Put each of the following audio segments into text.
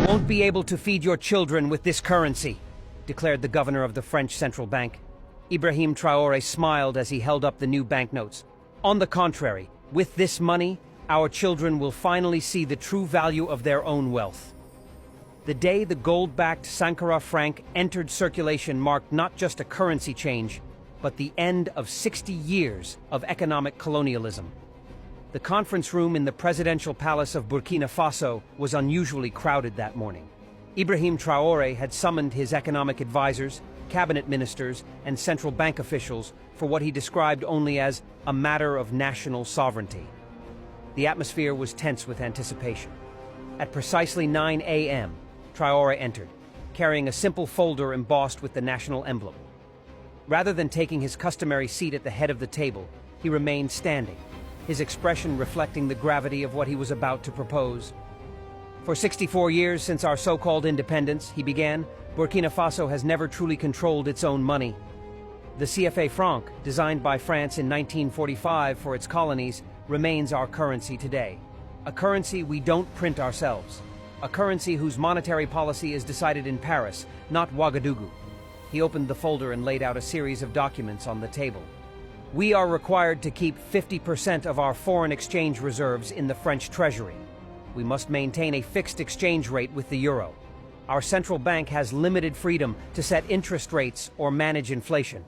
won't be able to feed your children with this currency," declared the governor of the French central bank. Ibrahim Traore smiled as he held up the new banknotes. "On the contrary, with this money, our children will finally see the true value of their own wealth." The day the gold-backed Sankara franc entered circulation marked not just a currency change, but the end of 60 years of economic colonialism. The conference room in the presidential palace of Burkina Faso was unusually crowded that morning. Ibrahim Traore had summoned his economic advisors, cabinet ministers, and central bank officials for what he described only as a matter of national sovereignty. The atmosphere was tense with anticipation. At precisely 9 a.m., Traore entered, carrying a simple folder embossed with the national emblem. Rather than taking his customary seat at the head of the table, he remained standing, his expression reflecting the gravity of what he was about to propose. "For 64 years since our so-called independence," he began, "Burkina Faso has never truly controlled its own money. The CFA franc, designed by France in 1945 for its colonies, remains our currency today. A currency we don't print ourselves. A currency whose monetary policy is decided in Paris, not Ouagadougou." He opened the folder and laid out a series of documents on the table. "We are required to keep 50% of our foreign exchange reserves in the French treasury. We must maintain a fixed exchange rate with the euro. Our central bank has limited freedom to set interest rates or manage inflation."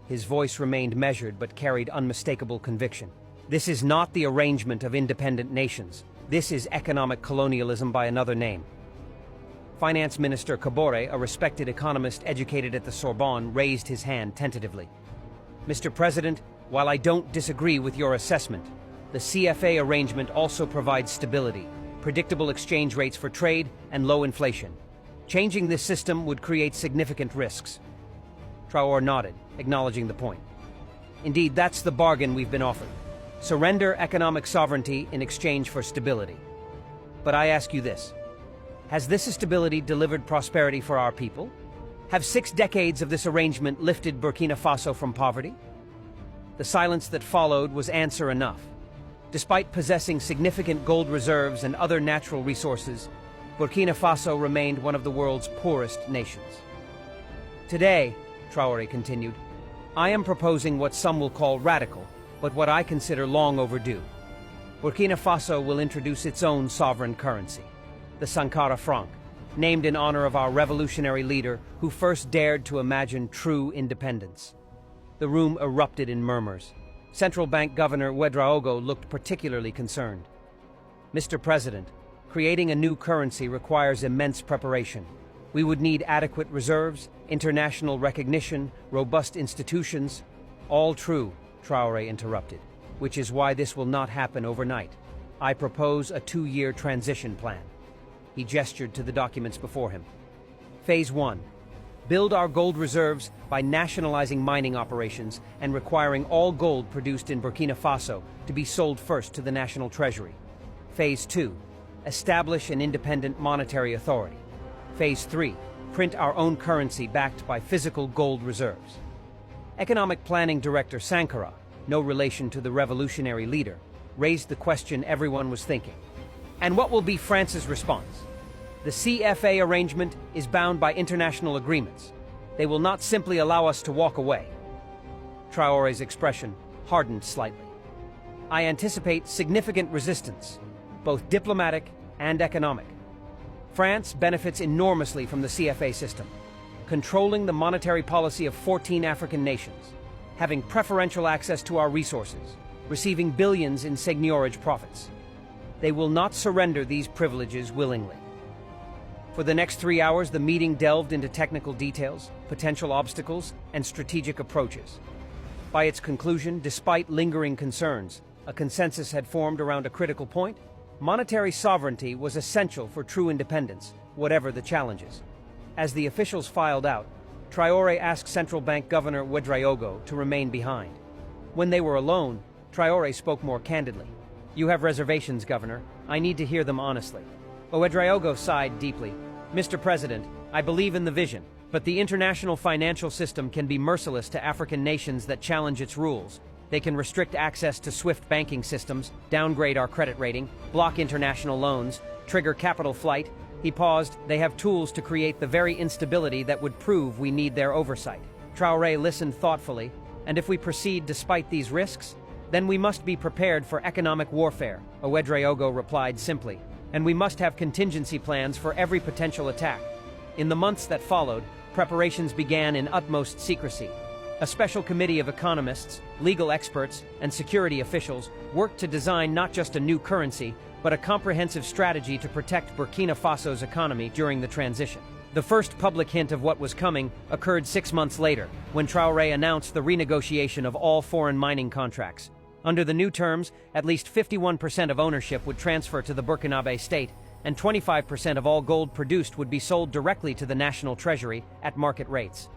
His voice remained measured but carried unmistakable conviction. "This is not the arrangement of independent nations. This is economic colonialism by another name." Finance Minister Traore, a respected economist educated at the Sorbonne, raised his hand tentatively. "Mr. President, while I don't disagree with your assessment, the CFA arrangement also provides stability, predictable exchange rates for trade, and low inflation. Changing this system would create significant risks." Traore nodded, acknowledging the point. "Indeed, that's the bargain we've been offered. Surrender economic sovereignty in exchange for stability. But I ask you this. Has this stability delivered prosperity for our people? Have 6 decades of this arrangement lifted Burkina Faso from poverty?" The silence that followed was answer enough. Despite possessing significant gold reserves and other natural resources, Burkina Faso remained one of the world's poorest nations. "Today," Traore continued, "I am proposing what some will call radical, but what I consider long overdue. Burkina Faso will introduce its own sovereign currency, the Sankara franc, named in honor of our revolutionary leader who first dared to imagine true independence." The room erupted in murmurs. Central Bank Governor Ouagadougou looked particularly concerned. "Mr. President, creating a new currency requires immense preparation. We would need adequate reserves, international recognition, robust institutions." "All true," Traore interrupted, "which is why this will not happen overnight. I propose a 2-year transition plan." He gestured to the documents before him. Phase 1. Build our gold reserves by nationalizing mining operations and requiring all gold produced in Burkina Faso to be sold first to the national treasury. Phase 2. Establish an independent monetary authority. Phase 3. Print our own currency backed by physical gold reserves. Economic Planning Director Sankara, no relation to the revolutionary leader, raised the question everyone was thinking. "And what will be France's response? The CFA arrangement is bound by international agreements. They will not simply allow us to walk away." Traore's expression hardened slightly. "I anticipate significant resistance, both diplomatic and economic. France benefits enormously from the CFA system, controlling the monetary policy of 14 African nations, having preferential access to our resources, receiving billions in seigniorage profits. They will not surrender these privileges willingly." For the next 3 hours, the meeting delved into technical details, potential obstacles, and strategic approaches. By its conclusion, despite lingering concerns, a consensus had formed around a critical point. Monetary sovereignty was essential for true independence, whatever the challenges. As the officials filed out, Traore asked Central Bank Governor Ouagadougou to remain behind. When they were alone, Traore spoke more candidly. "You have reservations, Governor. I need to hear them honestly." Ouagadougou sighed deeply. "Mr. President, I believe in the vision, but the international financial system can be merciless to African nations that challenge its rules. They can restrict access to swift banking systems, downgrade our credit rating, block international loans, trigger capital flight, He paused. They have tools to create the very instability that would prove we need their oversight. Traore listened thoughtfully. And if we proceed despite these risks, then we must be prepared for economic warfare, Ouedraogo replied simply. And we must have contingency plans for every potential attack. In the months that followed, preparations began in utmost secrecy. A special committee of economists, legal experts, and security officials worked to design not just a new currency, but a comprehensive strategy to protect Burkina Faso's economy during the transition. The first public hint of what was coming occurred 6 months later, when Traore announced the renegotiation of all foreign mining contracts. Under the new terms, at least 51% of ownership would transfer to the Burkinabe state, and 25% of all gold produced would be sold directly to the national treasury at market rates.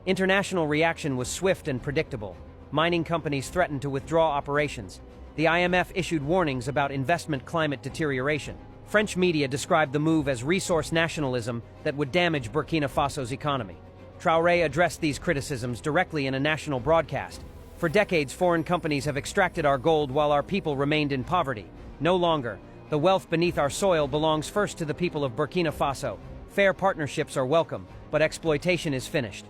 International reaction was swift and predictable. Mining companies threatened to withdraw operations. The IMF issued warnings about investment climate deterioration. French media described the move as resource nationalism that would damage Burkina Faso's economy. Traore addressed these criticisms directly in a national broadcast. For decades, foreign companies have extracted our gold while our people remained in poverty. No longer. The wealth beneath our soil belongs first to the people of Burkina Faso. Fair partnerships are welcome, but exploitation is finished.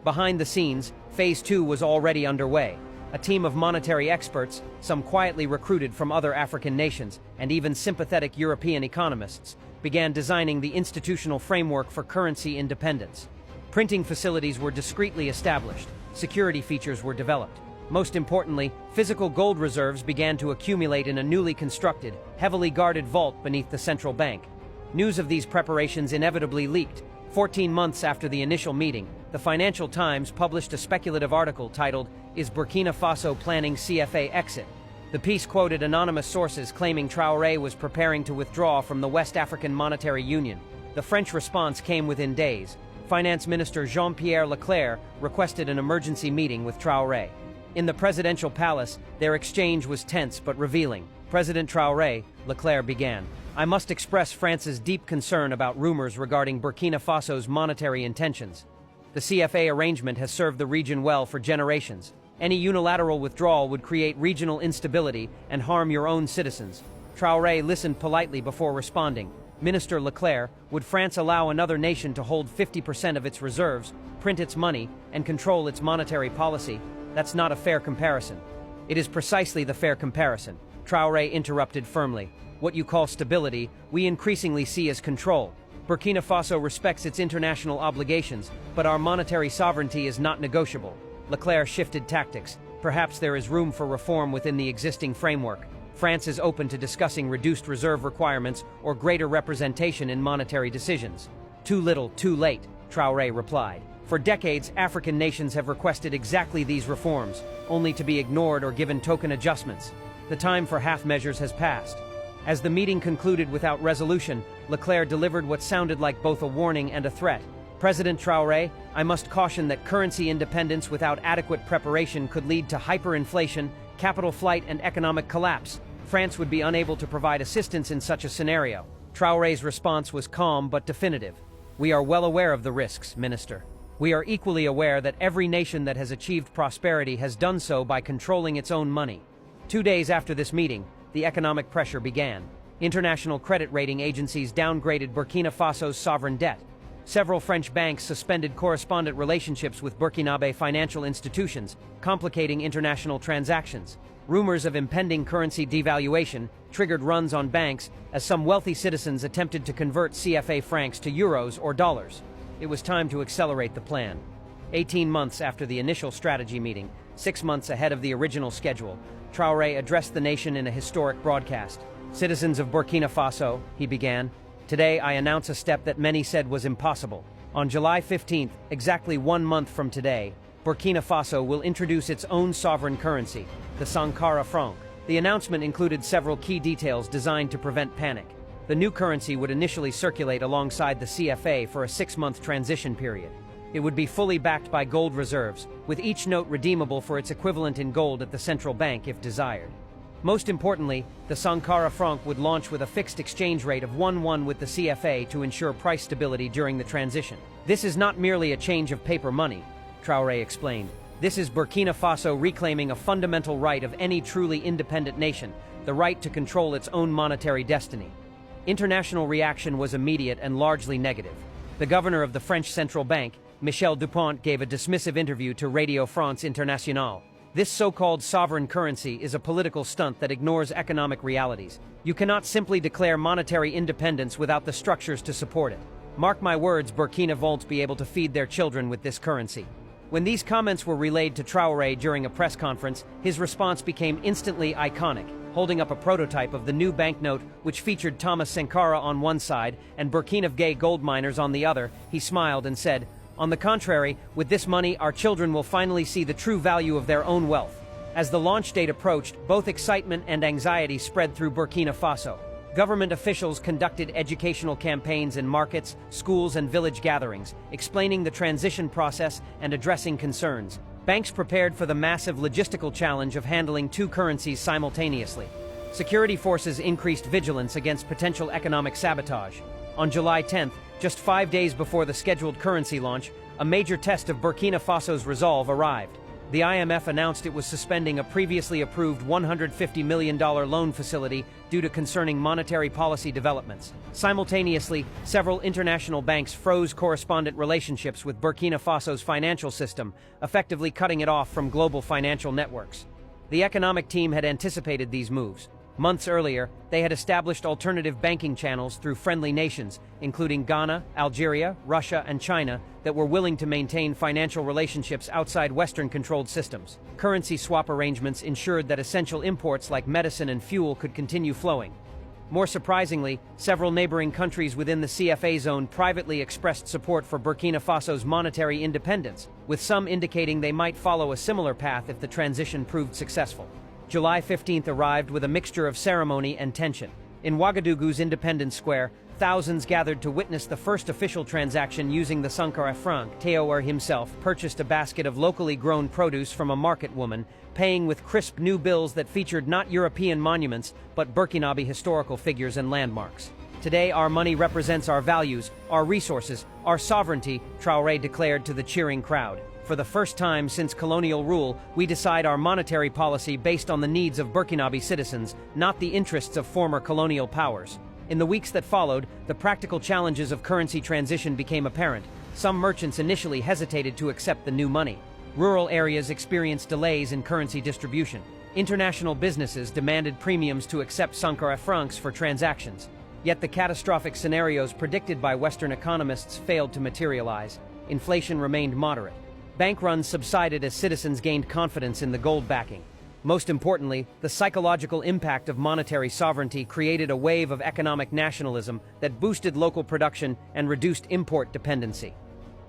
Behind the scenes, Phase 2 was already underway. A team of monetary experts, some quietly recruited from other African nations, and even sympathetic European economists, began designing the institutional framework for currency independence. Printing facilities were discreetly established. Security features were developed. Most importantly, physical gold reserves began to accumulate in a newly constructed, heavily guarded vault beneath the central bank. News of these preparations inevitably leaked. 14 months after the initial meeting, the Financial Times published a speculative article titled, "Is Burkina Faso Planning CFA Exit?" The piece quoted anonymous sources claiming Traore was preparing to withdraw from the West African Monetary Union. The French response came within days. Finance Minister Jean-Pierre Leclerc requested an emergency meeting with Traore. In the presidential palace, their exchange was tense but revealing. "President Traore," Leclerc began, "I must express France's deep concern about rumors regarding Burkina Faso's monetary intentions. The CFA arrangement has served the region well for generations. Any unilateral withdrawal would create regional instability and harm your own citizens." Traore listened politely before responding. "Minister Leclerc, would France allow another nation to hold 50% of its reserves, print its money, and control its monetary policy? That's not a fair comparison." "It is precisely the fair comparison," Traore interrupted firmly. "What you call stability, we increasingly see as control. Burkina Faso respects its international obligations, but our monetary sovereignty is not negotiable." Leclerc shifted tactics. "Perhaps there is room for reform within the existing framework. France is open to discussing reduced reserve requirements or greater representation in monetary decisions." "Too little, too late," Traore replied. "For decades, African nations have requested exactly these reforms, only to be ignored or given token adjustments. The time for half measures has passed." As the meeting concluded without resolution, Leclerc delivered what sounded like both a warning and a threat. "President Traore, I must caution that currency independence without adequate preparation could lead to hyperinflation, capital flight, and economic collapse. France would be unable to provide assistance in such a scenario." Traore's response was calm but definitive. "We are well aware of the risks, Minister. We are equally aware that every nation that has achieved prosperity has done so by controlling its own money." 2 days after this meeting, the economic pressure began. International credit rating agencies downgraded Burkina Faso's sovereign debt. Several French banks suspended correspondent relationships with Burkinabe financial institutions, complicating international transactions. Rumors of impending currency devaluation triggered runs on banks as some wealthy citizens attempted to convert CFA francs to euros or dollars. It was time to accelerate the plan. 18 months after the initial strategy meeting, 6 months ahead of the original schedule, Traore addressed the nation in a historic broadcast. "Citizens of Burkina Faso," he began, "today I announce a step that many said was impossible. On July 15th, exactly 1 month from today, Burkina Faso will introduce its own sovereign currency, the Sankara franc." The announcement included several key details designed to prevent panic. The new currency would initially circulate alongside the CFA for a 6-month transition period. It would be fully backed by gold reserves, with each note redeemable for its equivalent in gold at the central bank if desired. Most importantly, the Sankara franc would launch with a fixed exchange rate of 1-1 with the CFA to ensure price stability during the transition. "This is not merely a change of paper money," Traore explained. "This is Burkina Faso reclaiming a fundamental right of any truly independent nation, the right to control its own monetary destiny." International reaction was immediate and largely negative. The governor of the French central bank, Michel Dupont, gave a dismissive interview to Radio France Internationale. This so-called sovereign currency is a political stunt that ignores economic realities. You cannot simply declare monetary independence without the structures to support it. Mark my words, Burkina won't be able to feed their children with this currency. When these comments were relayed to Traore during a press conference, his response became instantly iconic, holding up a prototype of the new banknote which featured Thomas Sankara on one side and Burkina Faso gold miners on the other. He smiled and said, "On the contrary, with this money, our children will finally see the true value of their own wealth." As the launch date approached, both excitement and anxiety spread through Burkina Faso. Government officials conducted educational campaigns in markets, schools, and village gatherings, explaining the transition process and addressing concerns. Banks prepared for the massive logistical challenge of handling two currencies simultaneously. Security forces increased vigilance against potential economic sabotage. On July 10th, just 5 days before the scheduled currency launch, a major test of Burkina Faso's resolve arrived. The IMF announced it was suspending a previously approved $150 million loan facility due to concerning monetary policy developments. Simultaneously, several international banks froze correspondent relationships with Burkina Faso's financial system, effectively cutting it off from global financial networks. The economic team had anticipated these moves. Months earlier, they had established alternative banking channels through friendly nations, including Ghana, Algeria, Russia, and China, that were willing to maintain financial relationships outside Western-controlled systems. Currency swap arrangements ensured that essential imports like medicine and fuel could continue flowing. More surprisingly, several neighboring countries within the CFA zone privately expressed support for Burkina Faso's monetary independence, with some indicating they might follow a similar path if the transition proved successful. July 15th arrived with a mixture of ceremony and tension. In Ouagadougou's Independence Square, thousands gathered to witness the first official transaction using the Sankara franc. Traore himself purchased a basket of locally grown produce from a market woman, paying with crisp new bills that featured not European monuments, but Burkinabe historical figures and landmarks. "Today our money represents our values, our resources, our sovereignty," Traore declared to the cheering crowd. "For the first time since colonial rule, we decide our monetary policy based on the needs of Burkinabe citizens, not the interests of former colonial powers." In the weeks that followed, the practical challenges of currency transition became apparent. Some merchants initially hesitated to accept the new money. Rural areas experienced delays in currency distribution. International businesses demanded premiums to accept Sankara francs for transactions. Yet the catastrophic scenarios predicted by Western economists failed to materialize. Inflation remained moderate. Bank runs subsided as citizens gained confidence in the gold backing. Most importantly, the psychological impact of monetary sovereignty created a wave of economic nationalism that boosted local production and reduced import dependency.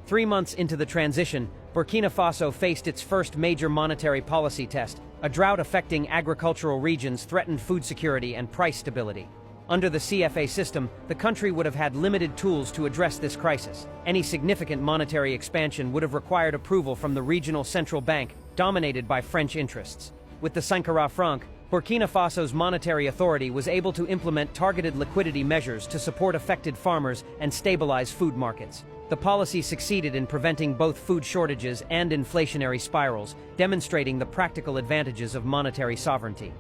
3 months into the transition, Burkina Faso faced its first major monetary policy test. A drought affecting agricultural regions threatened food security and price stability. Under the CFA system, the country would have had limited tools to address this crisis. Any significant monetary expansion would have required approval from the regional central bank, dominated by French interests. With the Sankara franc, Burkina Faso's monetary authority was able to implement targeted liquidity measures to support affected farmers and stabilize food markets. The policy succeeded in preventing both food shortages and inflationary spirals, demonstrating the practical advantages of monetary sovereignty.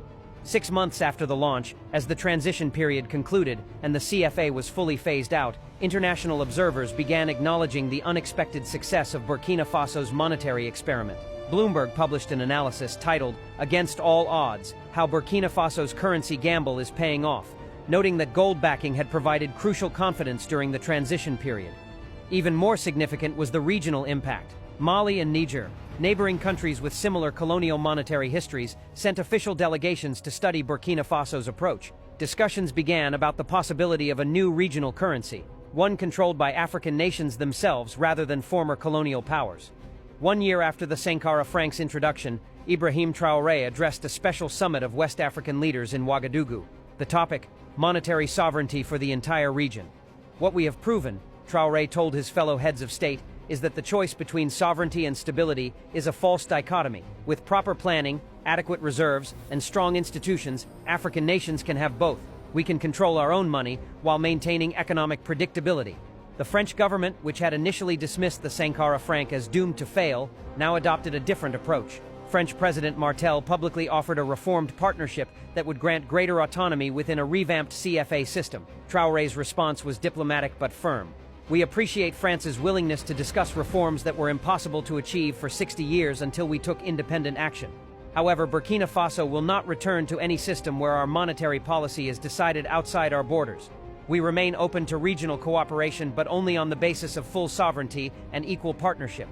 6 months after the launch, as the transition period concluded and the CFA was fully phased out, international observers began acknowledging the unexpected success of Burkina Faso's monetary experiment. Bloomberg published an analysis titled, "Against All Odds, How Burkina Faso's Currency Gamble is Paying Off," noting that gold backing had provided crucial confidence during the transition period. Even more significant was the regional impact. Mali and Niger, neighboring countries with similar colonial monetary histories, sent official delegations to study Burkina Faso's approach. Discussions began about the possibility of a new regional currency, one controlled by African nations themselves rather than former colonial powers. 1 year after the Sankara franc's introduction, Ibrahim Traore addressed a special summit of West African leaders in Ouagadougou. The topic, monetary sovereignty for the entire region. "What we have proven," Traore told his fellow heads of state, "is that the choice between sovereignty and stability is a false dichotomy. With proper planning, adequate reserves, and strong institutions, African nations can have both. We can control our own money while maintaining economic predictability." The French government, which had initially dismissed the Sankara franc as doomed to fail, now adopted a different approach. French President Martel publicly offered a reformed partnership that would grant greater autonomy within a revamped CFA system. Traore's response was diplomatic but firm. We appreciate France's willingness to discuss reforms that were impossible to achieve for 60 years until we took independent action. However, Burkina Faso will not return to any system where our monetary policy is decided outside our borders. We remain open to regional cooperation, but only on the basis of full sovereignty and equal partnership.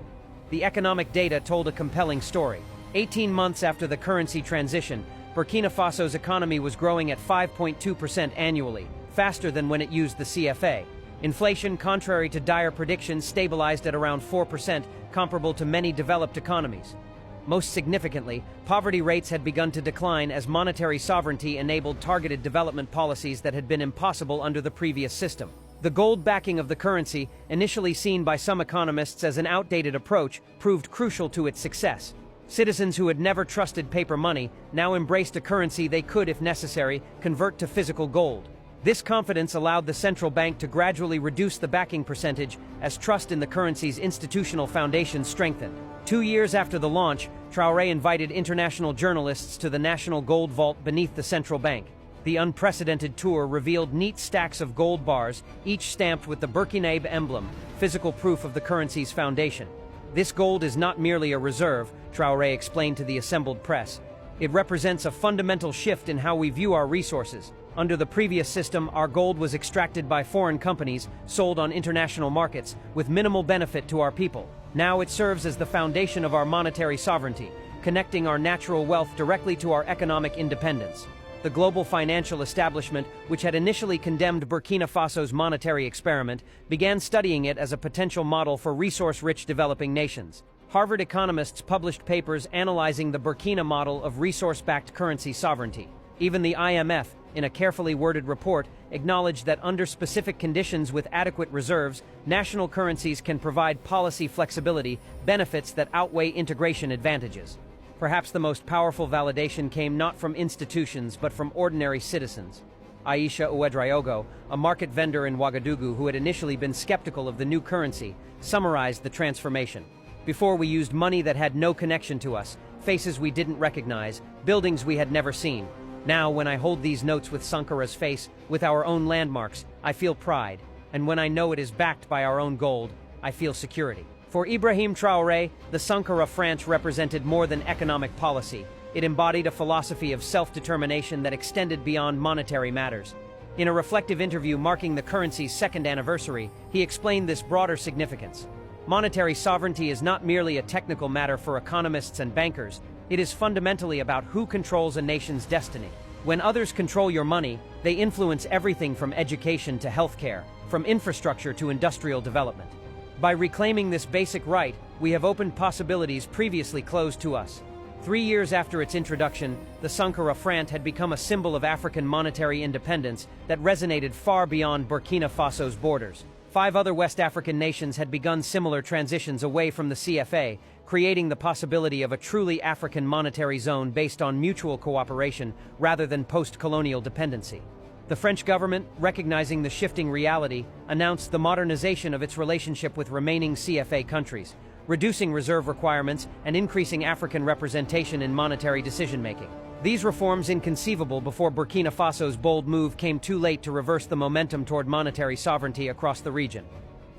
The economic data told a compelling story. 18 months after the currency transition, Burkina Faso's economy was growing at 5.2% annually, faster than when it used the CFA. Inflation, contrary to dire predictions, stabilized at around 4%, comparable to many developed economies. Most significantly, poverty rates had begun to decline as monetary sovereignty enabled targeted development policies that had been impossible under the previous system. The gold backing of the currency, initially seen by some economists as an outdated approach, proved crucial to its success. Citizens who had never trusted paper money now embraced a currency they could, if necessary, convert to physical gold. This confidence allowed the central bank to gradually reduce the backing percentage as trust in the currency's institutional foundation strengthened. 2 years after the launch, Traore invited international journalists to the National Gold Vault beneath the central bank. The unprecedented tour revealed neat stacks of gold bars, each stamped with the Burkinabé emblem, physical proof of the currency's foundation. This gold is not merely a reserve, Traore explained to the assembled press. It represents a fundamental shift in how we view our resources. Under the previous system, our gold was extracted by foreign companies, sold on international markets, with minimal benefit to our people. Now it serves as the foundation of our monetary sovereignty, connecting our natural wealth directly to our economic independence. The global financial establishment, which had initially condemned Burkina Faso's monetary experiment, began studying it as a potential model for resource-rich developing nations. Harvard economists published papers analyzing the Burkina model of resource-backed currency sovereignty. Even the IMF, in a carefully worded report, acknowledged that under specific conditions with adequate reserves, national currencies can provide policy flexibility, benefits that outweigh integration advantages. Perhaps the most powerful validation came not from institutions but from ordinary citizens. Aisha Ouedraogo, a market vendor in Ouagadougou who had initially been skeptical of the new currency, summarized the transformation. Before, we used money that had no connection to us, faces we didn't recognize, buildings we had never seen. Now, when I hold these notes with Sankara's face, with our own landmarks, I feel pride. And when I know it is backed by our own gold, I feel security. For Ibrahim Traore, the Sankara France represented more than economic policy. It embodied a philosophy of self-determination that extended beyond monetary matters. In a reflective interview marking the currency's second anniversary, he explained this broader significance. Monetary sovereignty is not merely a technical matter for economists and bankers. It is fundamentally about who controls a nation's destiny. When others control your money, they influence everything from education to healthcare, from infrastructure to industrial development. By reclaiming this basic right, we have opened possibilities previously closed to us. 3 years after its introduction, the Sankara franc had become a symbol of African monetary independence that resonated far beyond Burkina Faso's borders. 5 other West African nations had begun similar transitions away from the CFA, creating the possibility of a truly African monetary zone based on mutual cooperation rather than post-colonial dependency. The French government, recognizing the shifting reality, announced the modernization of its relationship with remaining CFA countries, reducing reserve requirements and increasing African representation in monetary decision-making. These reforms, inconceivable before Burkina Faso's bold move, came too late to reverse the momentum toward monetary sovereignty across the region.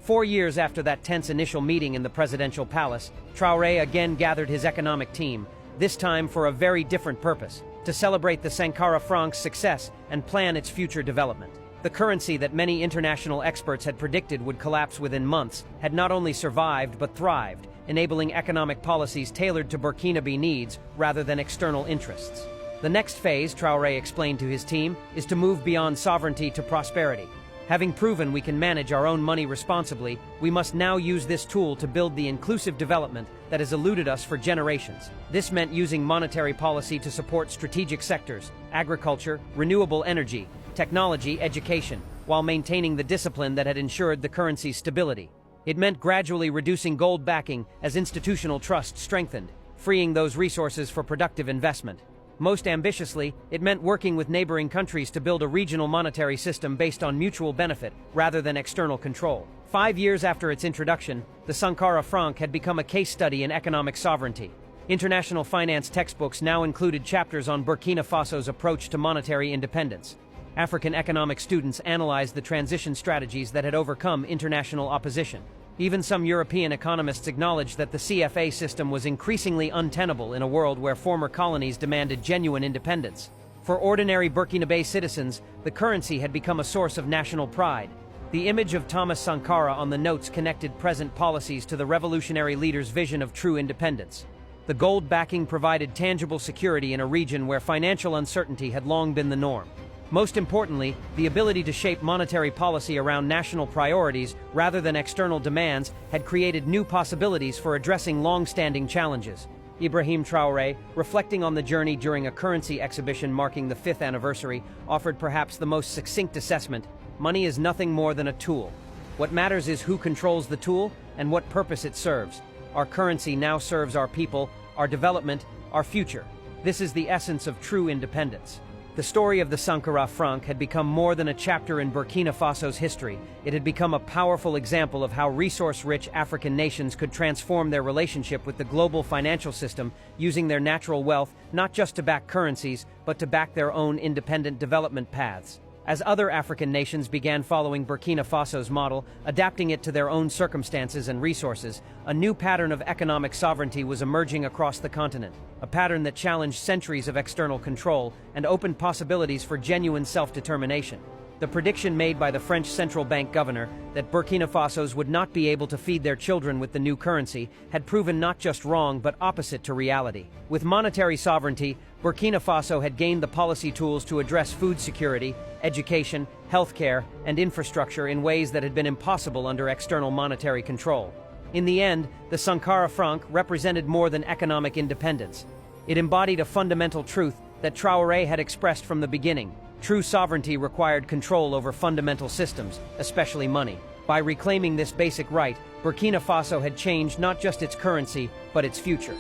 4 years after that tense initial meeting in the presidential palace, Traore again gathered his economic team, this time for a very different purpose: to celebrate the Sankara franc's success and plan its future development. The currency that many international experts had predicted would collapse within months had not only survived but thrived, enabling economic policies tailored to Burkinabe needs rather than external interests. The next phase, Traore explained to his team, is to move beyond sovereignty to prosperity. Having proven we can manage our own money responsibly, we must now use this tool to build the inclusive development that has eluded us for generations. This meant using monetary policy to support strategic sectors, agriculture, renewable energy, technology, education, while maintaining the discipline that had ensured the currency's stability. It meant gradually reducing gold backing as institutional trust strengthened, freeing those resources for productive investment. Most ambitiously, it meant working with neighboring countries to build a regional monetary system based on mutual benefit rather than external control. 5 years after its introduction, the Sankara franc had become a case study in economic sovereignty. International finance textbooks now included chapters on Burkina Faso's approach to monetary independence. African economic students analyzed the transition strategies that had overcome international opposition. Even some European economists acknowledged that the CFA system was increasingly untenable in a world where former colonies demanded genuine independence. For ordinary Burkinabe citizens, the currency had become a source of national pride. The image of Thomas Sankara on the notes connected present policies to the revolutionary leader's vision of true independence. The gold backing provided tangible security in a region where financial uncertainty had long been the norm. Most importantly, the ability to shape monetary policy around national priorities rather than external demands had created new possibilities for addressing long-standing challenges. Ibrahim Traore, reflecting on the journey during a currency exhibition marking the 5th anniversary, offered perhaps the most succinct assessment: money is nothing more than a tool. What matters is who controls the tool and what purpose it serves. Our currency now serves our people, our development, our future. This is the essence of true independence. The story of the Sankara franc had become more than a chapter in Burkina Faso's history. It had become a powerful example of how resource-rich African nations could transform their relationship with the global financial system, using their natural wealth not just to back currencies, but to back their own independent development paths. As other African nations began following Burkina Faso's model, adapting it to their own circumstances and resources, a new pattern of economic sovereignty was emerging across the continent, a pattern that challenged centuries of external control and opened possibilities for genuine self-determination. The prediction made by the French central bank governor that Burkina Fasos would not be able to feed their children with the new currency had proven not just wrong but opposite to reality. With monetary sovereignty, Burkina Faso had gained the policy tools to address food security, education, healthcare, and infrastructure in ways that had been impossible under external monetary control. In the end, the Sankara franc represented more than economic independence. It embodied a fundamental truth that Traore had expressed from the beginning. True sovereignty required control over fundamental systems, especially money. By reclaiming this basic right, Burkina Faso had changed not just its currency, but its future.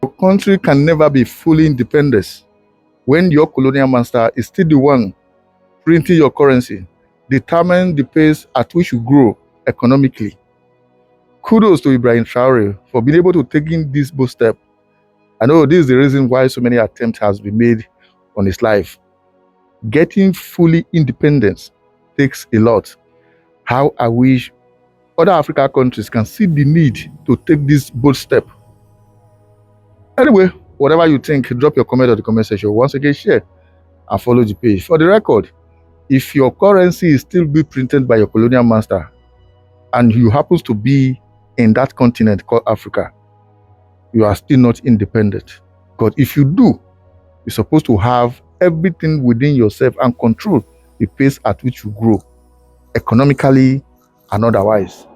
Your country can never be fully independent when your colonial master is still the one printing your currency, determining the pace at which you grow economically. Kudos to Ibrahim Traore for being able to take in this bold step. I know this is the reason why so many attempts has been made on his life. Getting fully independent takes a lot. How I wish other African countries can see the need to take this bold step. Anyway, whatever you think, drop your comment in the comment section. Once again, share and follow the page. For the record, if your currency is still being printed by your colonial master and you happen to be in that continent called Africa, you are still not independent. Because if you do, you're supposed to have everything within yourself and control the pace at which you grow, economically and otherwise.